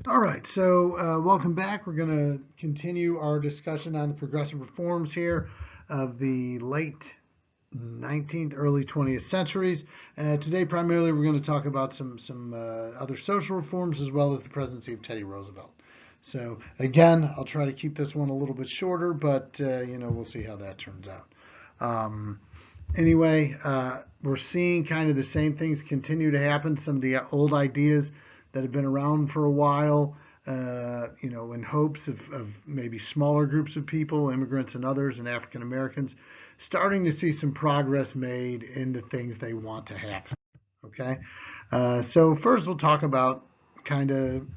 All right, so welcome back. We're going to continue our discussion on the progressive reforms here of the late 19th, early 20th centuries. Today, primarily, we're going to talk about some other social reforms as well as the presidency of Teddy Roosevelt. So again, I'll try to keep this one a little bit shorter, but we'll see how that turns out. Anyway, we're seeing kind of the same things continue to happen. Some of the old ideas that have been around for a while, in hopes of maybe smaller groups of people, immigrants and others, and African Americans, starting to see some progress made in the things they want to happen. Okay, so first we'll talk about kind of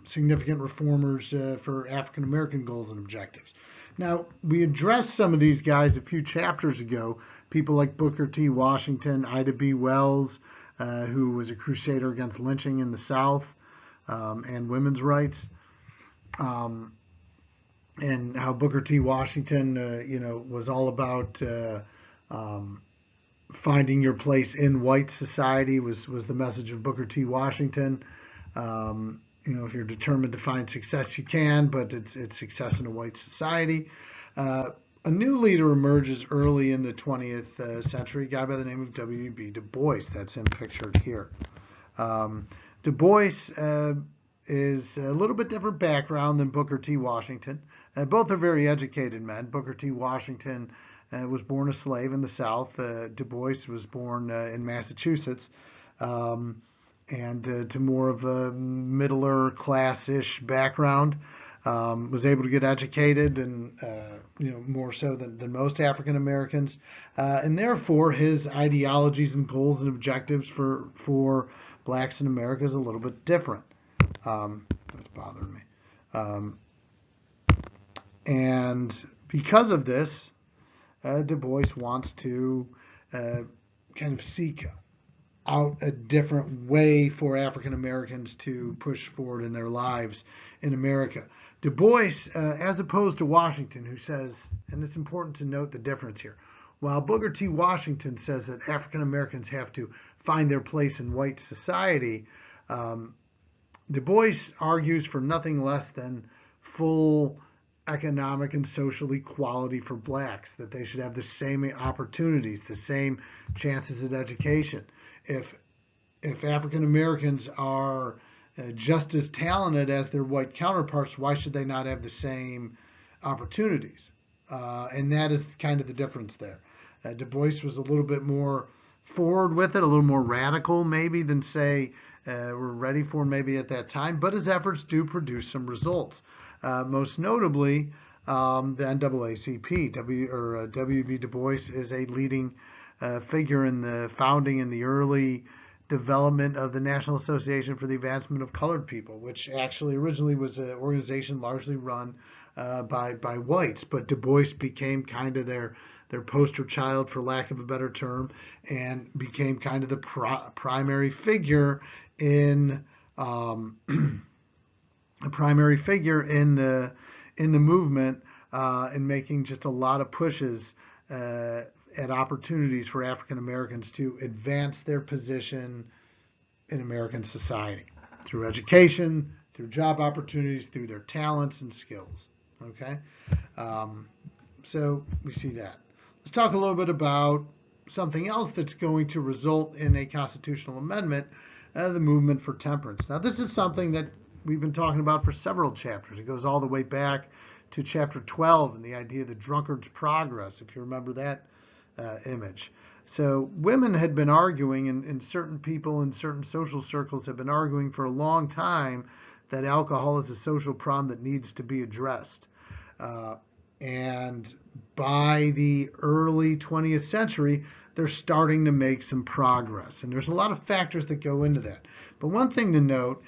significant reformers for African American goals and objectives. Now, we addressed some of these guys a few chapters ago, people like Booker T. Washington, Ida B. Wells, who was a crusader against lynching in the South and women's rights, and how Booker T. Washington, was all about finding your place in white society was the message of Booker T. Washington. If you're determined to find success, you can, but it's success in a white society. A new leader emerges early in the 20th century, a guy by the name of W.B. Du Bois. That's him pictured here. Du Bois is a little bit different background than Booker T. Washington. Both are very educated men. Booker T. Washington was born a slave in the South. Du Bois was born in Massachusetts. And to more of a middler class-ish background, was able to get educated and more so than most African Americans, and therefore his ideologies and goals and objectives for blacks in America is a little bit different. That's bothering me, and because of this, Du Bois wants to kind of seek out a different way for African Americans to push forward in their lives in America. Du Bois, as opposed to Washington, who says, and it's important to note the difference here, while Booker T. Washington says that African Americans have to find their place in white society, Du Bois argues for nothing less than full economic and social equality for blacks, that they should have the same opportunities, the same chances at education. If African Americans are just as talented as their white counterparts, why should they not have the same opportunities? And that is kind of the difference there. Du Bois was a little bit more forward with it, a little more radical maybe than say we're ready for maybe at that time, but his efforts do produce some results. Most notably, the NAACP, W.B. Du Bois is a leading figure in the founding and the early development of the National Association for the Advancement of Colored People, which actually originally was an organization largely run by whites, but Du Bois became kind of their poster child, for lack of a better term, and became kind of the primary figure in a primary figure in the movement, and making just a lot of pushes at opportunities for African Americans to advance their position in American society through education, through job opportunities, through their talents and skills. Okay, so we see that. Let's talk a little bit about something else that's going to result in a constitutional amendment, the movement for temperance. Now, this is something that we've been talking about for several chapters. It goes all the way back to chapter 12 and the idea of the drunkard's progress, if you remember that image. So women had been arguing, and certain people in certain social circles have been arguing for a long time that alcohol is a social problem that needs to be addressed. And by the early 20th century, they're starting to make some progress. And there's a lot of factors that go into that. But one thing to note,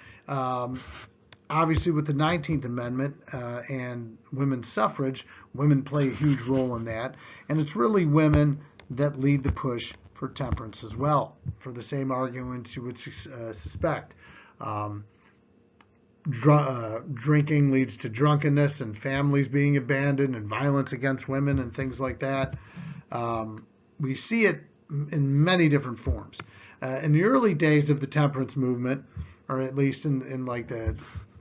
obviously with the 19th Amendment and women's suffrage, women play a huge role in that. And it's really women that lead the push for temperance as well, for the same arguments you would suspect. Drinking leads to drunkenness and families being abandoned and violence against women and things like that. We see it in many different forms. In the early days of the temperance movement, or at least in like the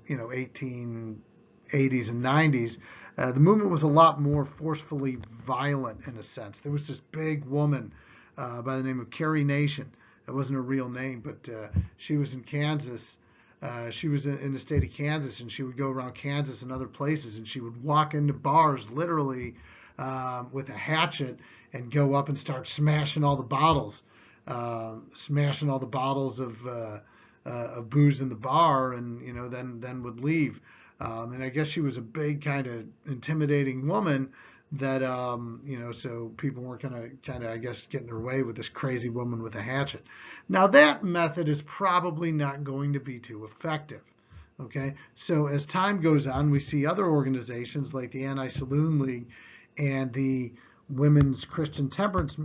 1880s and 90s, the movement was a lot more forcefully violent in a sense. There was this big woman by the name of Carrie Nation. It wasn't her real name, but she was in Kansas. She was in the state of Kansas, and she would go around Kansas and other places, and she would walk into bars literally with a hatchet and go up and start smashing all the bottles, of booze in the bar, and then would leave. And I guess she was a big kind of intimidating woman that so people weren't gonna kind of, I guess, get in their way with this crazy woman with a hatchet. Now that method is probably not going to be too effective. Okay, so as time goes on, we see other organizations like the Anti-Saloon League and the Women's Christian Temperance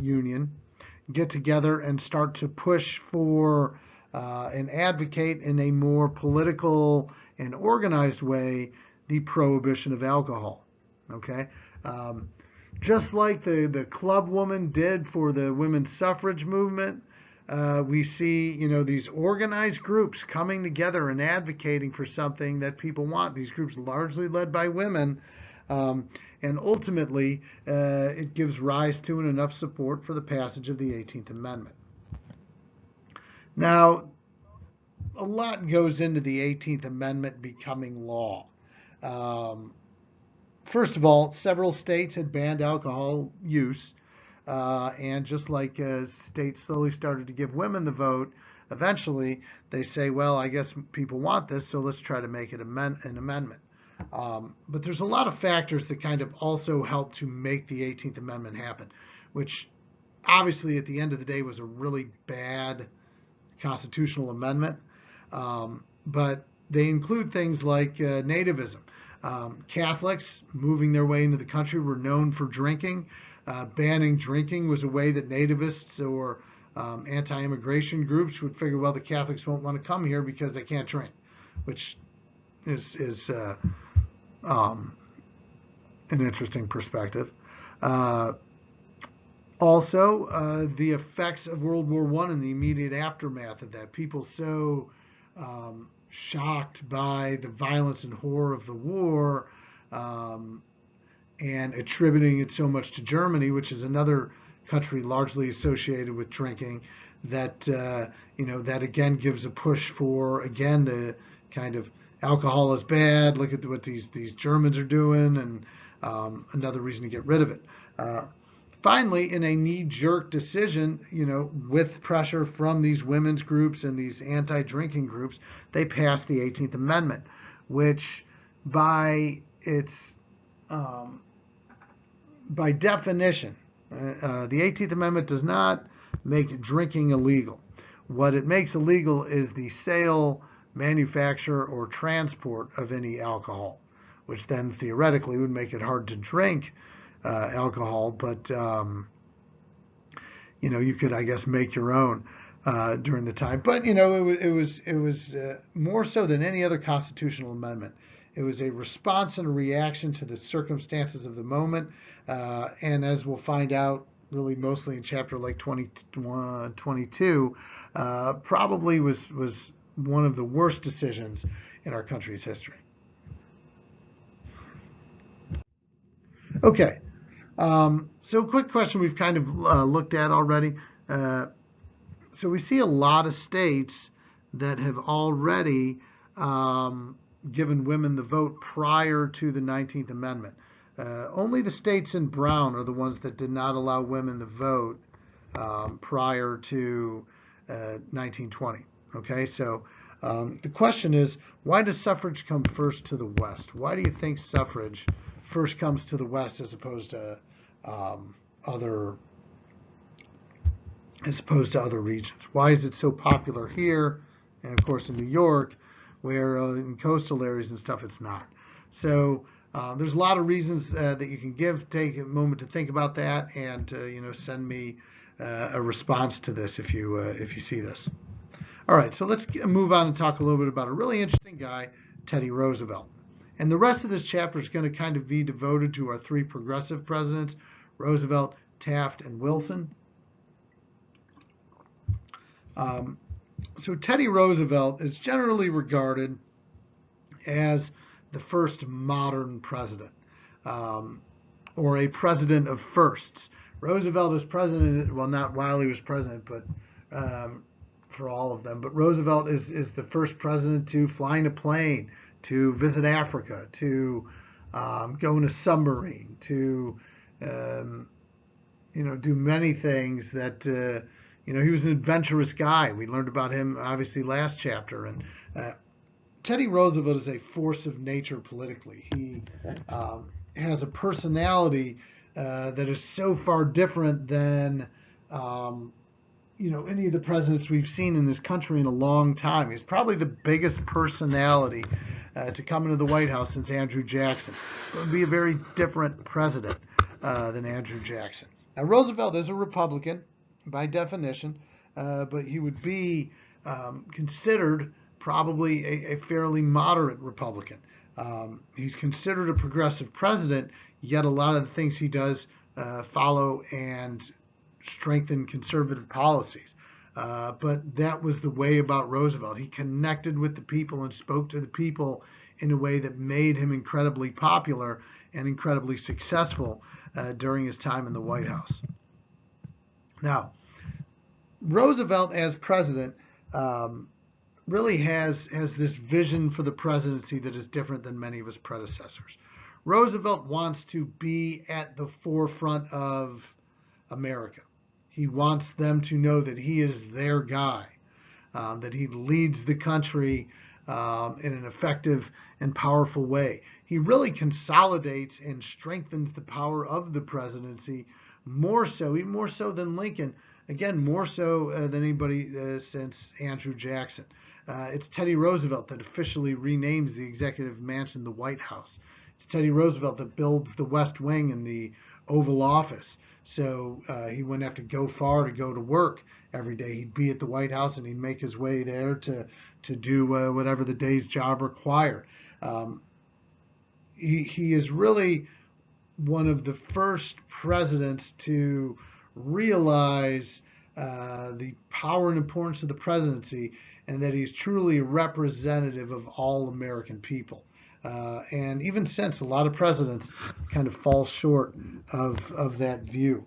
Union get together and start to push for and advocate in a more political and organized way the prohibition of alcohol. Okay, just like the club woman did for the women's suffrage movement, we see these organized groups coming together and advocating for something that people want. These groups largely led by women. And ultimately, it gives rise to and enough support for the passage of the 18th Amendment. Now, a lot goes into the 18th Amendment becoming law. First of all, several states had banned alcohol use, and just like states slowly started to give women the vote, eventually they say, well, I guess people want this, so let's try to make it an amendment. But there's a lot of factors that kind of also help to make the 18th Amendment happen, which obviously at the end of the day was a really bad constitutional amendment. But they include things like nativism. Catholics moving their way into the country were known for drinking. Banning drinking was a way that nativists or anti-immigration groups would figure, well, the Catholics won't want to come here because they can't drink, which is an interesting perspective. Also, the effects of World War I and the immediate aftermath of that. People so shocked by the violence and horror of the war, and attributing it so much to Germany, which is another country largely associated with drinking, that that again gives a push for again the kind of alcohol is bad. Look at what these Germans are doing, and another reason to get rid of it. Finally, in a knee-jerk decision, with pressure from these women's groups and these anti-drinking groups, they passed the 18th Amendment, which by definition, the 18th Amendment does not make drinking illegal. What it makes illegal is the sale, manufacture, or transport of any alcohol, which then theoretically would make it hard to drink alcohol, but you could, I guess, make your own during the time. But it was more so than any other constitutional amendment. It was a response and a reaction to the circumstances of the moment, and as we'll find out, really mostly in chapter like 22, probably was one of the worst decisions in our country's history. Okay. So quick question we've kind of looked at already. So we see a lot of states that have already given women the vote prior to the 19th Amendment. Only the states in brown are the ones that did not allow women the vote prior to 1920. Okay, so the question is, why does suffrage come first to the West? Why do you think suffrage first comes to the West as opposed to other regions? Why is it so popular here, and of course in New York, where in coastal areas and stuff it's not? So there's a lot of reasons that you can give. Take a moment to think about that, and send me a response to this if you see this. All right, so let's move on and talk a little bit about a really interesting guy, Teddy Roosevelt. And the rest of this chapter is going to kind of be devoted to our three progressive presidents, Roosevelt, Taft, and Wilson. So Teddy Roosevelt is generally regarded as the first modern president, um, or a president of firsts. Roosevelt is president, well, not while he was president, but um, for all of them. But Roosevelt is the first president to fly in a plane, to visit Africa, to go in a submarine, to um, do many things that, he was an adventurous guy. We learned about him, obviously, last chapter. And Teddy Roosevelt is a force of nature politically. He has a personality that is so far different than, any of the presidents we've seen in this country in a long time. He's probably the biggest personality to come into the White House since Andrew Jackson. It would be a very different president than Andrew Jackson. Now, Roosevelt is a Republican by definition, but he would be considered probably a fairly moderate Republican. He's considered a progressive president, yet a lot of the things he does follow and strengthen conservative policies. But that was the way about Roosevelt. He connected with the people and spoke to the people in a way that made him incredibly popular and incredibly successful during his time in the White House. Now, Roosevelt as president really has this vision for the presidency that is different than many of his predecessors. Roosevelt wants to be at the forefront of America. He wants them to know that he is their guy, that he leads the country in an effective and powerful way. He really consolidates and strengthens the power of the presidency more so, even more so than Lincoln. Again, more so than anybody since Andrew Jackson. It's Teddy Roosevelt that officially renames the executive mansion the White House. It's Teddy Roosevelt that builds the West Wing and the Oval Office. So he wouldn't have to go far to go to work every day. He'd be at the White House and he'd make his way there to do whatever the day's job required. He is really one of the first presidents to realize the power and importance of the presidency, and that he's truly a representative of all American people. And even since, a lot of presidents kind of fall short of that view.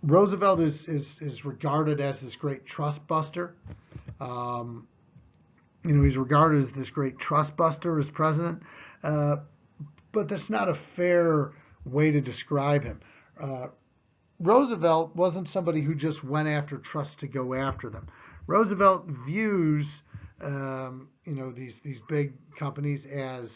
Roosevelt is regarded as this great trust buster. He's regarded as this great trust buster as president, but that's not a fair way to describe him. Roosevelt wasn't somebody who just went after trusts to go after them. Roosevelt views these big companies as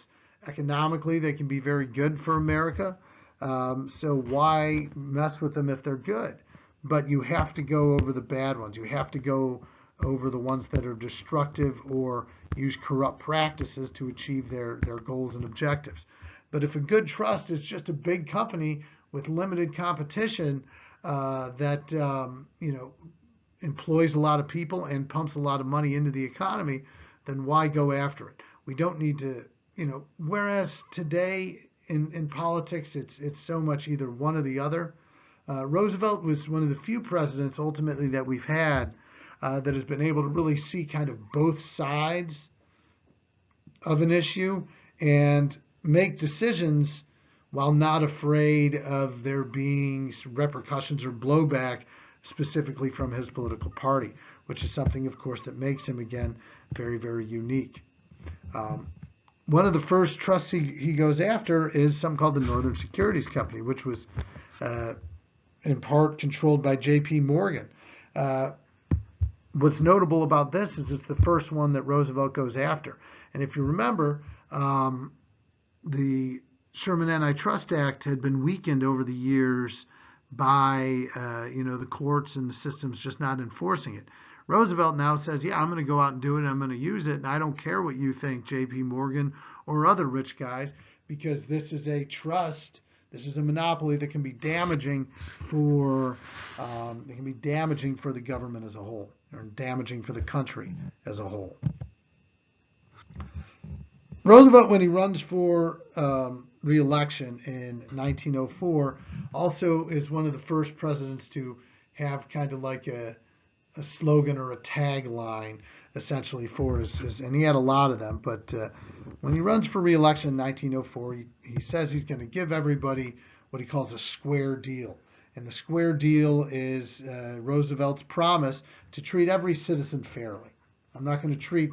economically they can be very good for America. So why mess with them if they're good? But you have to go over the bad ones. You have to go over the ones that are destructive or use corrupt practices to achieve their goals and objectives. But if a good trust is just a big company with limited competition that employs a lot of people and pumps a lot of money into the economy, then why go after it? We don't need to, whereas today in politics it's so much either one or the other. Roosevelt was one of the few presidents ultimately that we've had that has been able to really see kind of both sides of an issue and make decisions while not afraid of there being repercussions or blowback specifically from his political party, which is something, of course, that makes him, again, very, very unique. One of the first trusts he goes after is something called the Northern Securities Company, which was in part controlled by J.P. Morgan. What's notable about this is it's the first one that Roosevelt goes after. And if you remember, the Sherman Antitrust Act had been weakened over the years by the courts and the systems just not enforcing it. Roosevelt now says, yeah, I'm going to go out and do it, and I'm going to use it, and I don't care what you think, J.P. Morgan or other rich guys, because this is a trust, this is a monopoly that can be damaging for the government as a whole, or damaging for the country as a whole. Roosevelt, when he runs for re-election in 1904, also is one of the first presidents to have kind of like a a slogan or a tagline essentially for and he had a lot of them, but when he runs for re-election in 1904, he says he's going to give everybody what he calls a square deal. And the square deal is Roosevelt's promise to treat every citizen fairly. I'm not going to treat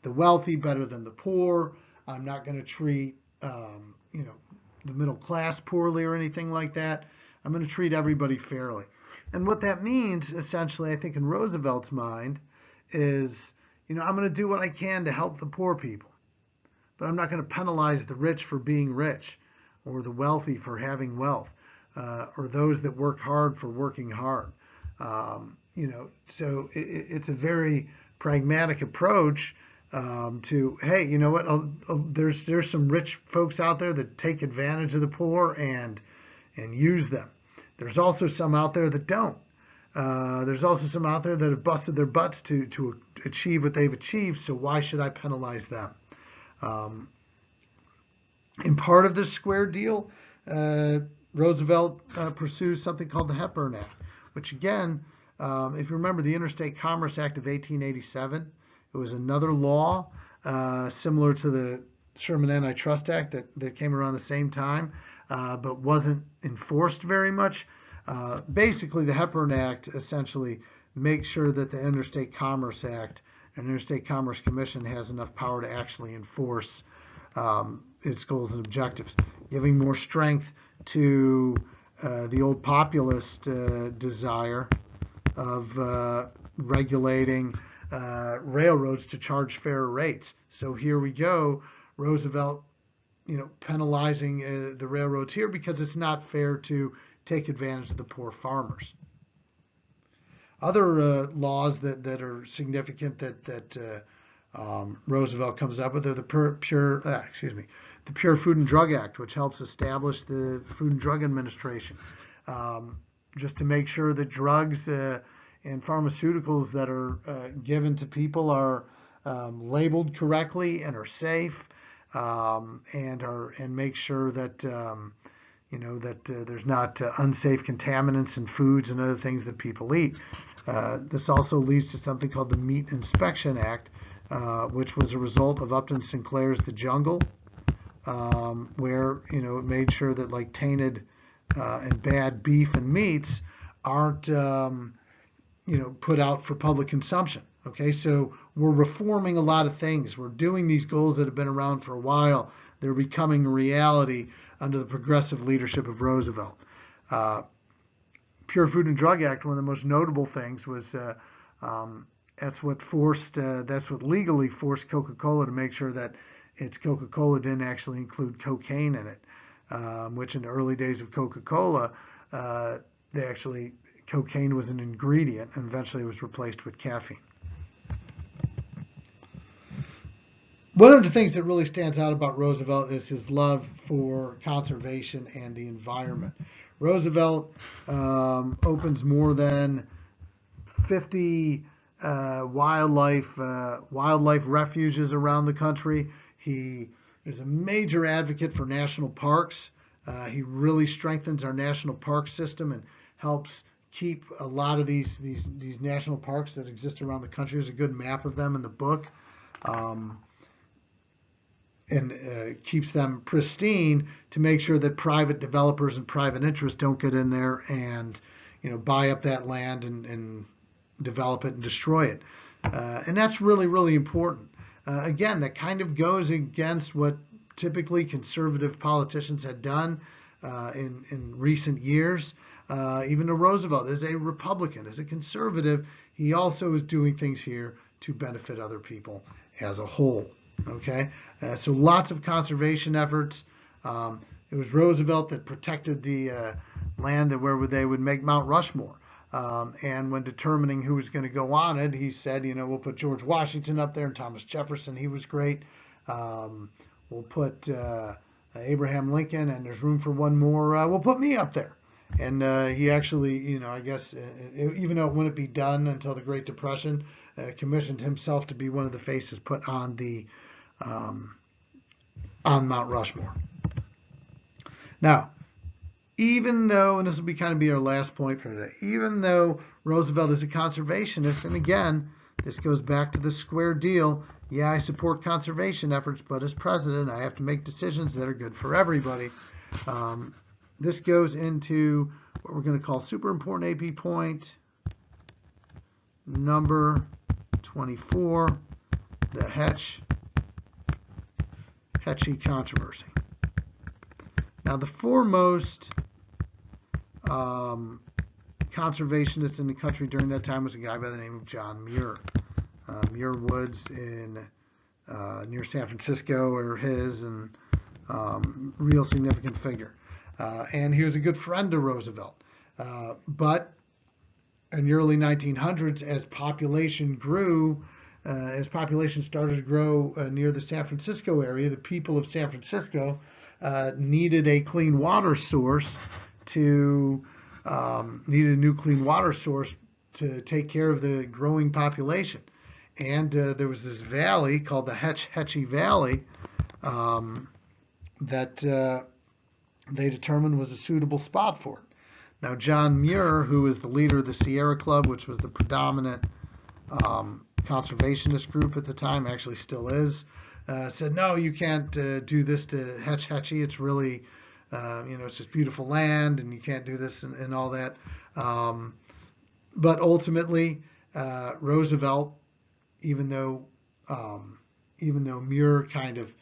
the wealthy better than the poor. I'm not going to treat the middle class poorly or anything like that. I'm going to treat everybody fairly. And what that means, essentially, I think in Roosevelt's mind, is, I'm going to do what I can to help the poor people, but I'm not going to penalize the rich for being rich, or the wealthy for having wealth, or those that work hard for working hard. So it's a very pragmatic approach to, hey, you know what? There's some rich folks out there that take advantage of the poor and use them. There's also some out there that don't. There's also some out there that have busted their butts to achieve what they've achieved, so why should I penalize them? In part of this square deal, Roosevelt pursues something called the Hepburn Act, which again, if you remember the Interstate Commerce Act of 1887, it was another law similar to the Sherman Antitrust Act that came around the same time, but wasn't enforced very much. Basically, the Hepburn Act essentially makes sure that the Interstate Commerce Act and Interstate Commerce Commission has enough power to actually enforce its goals and objectives, giving more strength to the old populist desire of regulating railroads to charge fair rates. So here we go, Roosevelt, penalizing the railroads here because it's not fair to take advantage of the poor farmers. Other laws that are significant that Roosevelt comes up with are the Pure Food and Drug Act, which helps establish the Food and Drug Administration, just to make sure that drugs and pharmaceuticals that are given to people are labeled correctly and are safe, and make sure that there's not unsafe contaminants in foods and other things that people eat. This also leads to something called the Meat Inspection Act, which was a result of Upton Sinclair's The Jungle, where it made sure that like tainted and bad beef and meats aren't put out for public consumption. Okay, so we're reforming a lot of things. We're doing these goals that have been around for a while. They're becoming a reality under the progressive leadership of Roosevelt. Pure Food and Drug Act, one of the most notable things was that's what legally forced Coca-Cola to make sure that its Coca-Cola didn't actually include cocaine in it, which in the early days of Coca-Cola, cocaine was an ingredient and eventually was replaced with caffeine. One of the things that really stands out about Roosevelt is his love for conservation and the environment. Roosevelt opens more than 50 wildlife refuges around the country. He is a major advocate for national parks. He really strengthens our national park system and helps keep a lot of these national parks that exist around the country. There's a good map of them in the book. And keeps them pristine to make sure that private developers and private interests don't get in there and buy up that land and develop it and destroy it. And that's really, really important. Again, that kind of goes against what typically conservative politicians had done in recent years. Even though Roosevelt is a Republican, as a conservative, he also is doing things here to benefit other people as a whole. Okay, so lots of conservation efforts. It was Roosevelt that protected the land where they would make Mount Rushmore. And when determining who was going to go on it, he said, we'll put George Washington up there and Thomas Jefferson. He was great. We'll put Abraham Lincoln, and there's room for one more. We'll put me up there. And he actually, I guess, even though it wouldn't be done until the Great Depression, commissioned himself to be one of the faces put on on Mount Rushmore. Now, even though, and this will be kind of be our last point for today, even though Roosevelt is a conservationist, and again, this goes back to the square deal. Yeah, I support conservation efforts, but as president, I have to make decisions that are good for everybody. This goes into what we're going to call super important AP point number 24, the Hetchy controversy. Now, the foremost conservationist in the country during that time was a guy by the name of John Muir. Muir Woods in near San Francisco are his, and real significant figure. And he was a good friend to Roosevelt. But in the early 1900s, as population grew, as population started to grow near the San Francisco area, the people of San Francisco needed a clean water source needed a new clean water source to take care of the growing population. And there was this valley called the Hetchy Valley that they determined was a suitable spot for it. Now, John Muir, who was the leader of the Sierra Club, which was the predominant conservationist group at the time, actually still is, said, no, you can't do this to Hetchy. It's really, it's just beautiful land, and you can't do this and all that. But ultimately, Roosevelt, even though Muir kind of,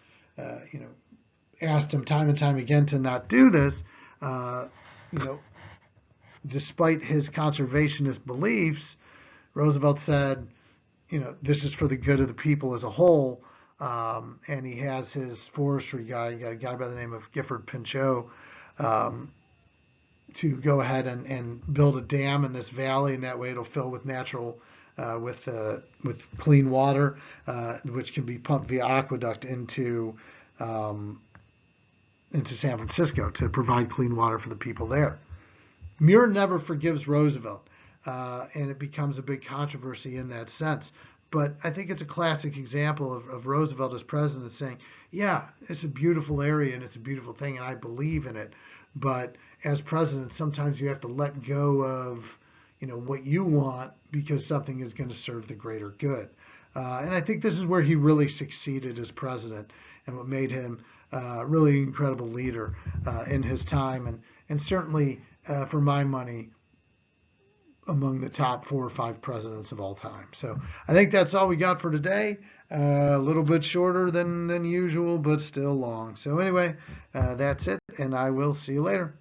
asked him time and time again to not do this, despite his conservationist beliefs, Roosevelt said, this is for the good of the people as a whole. And he has his forestry guy, a guy by the name of Gifford Pinchot, to go ahead and build a dam in this valley, and that way it'll fill with natural, with clean water, which can be pumped via aqueduct into San Francisco to provide clean water for the people there. Muir never forgives Roosevelt, and it becomes a big controversy in that sense. But I think it's a classic example of Roosevelt as president saying, yeah, it's a beautiful area and it's a beautiful thing and I believe in it. But as president, sometimes you have to let go of, what you want because something is going to serve the greater good. And I think this is where he really succeeded as president and what made him really an incredible leader in his time. And certainly, for my money, among the top 4 or 5 presidents of all time. So I think that's all we got for today. A little bit shorter than usual, but still long. So anyway, that's it, and I will see you later.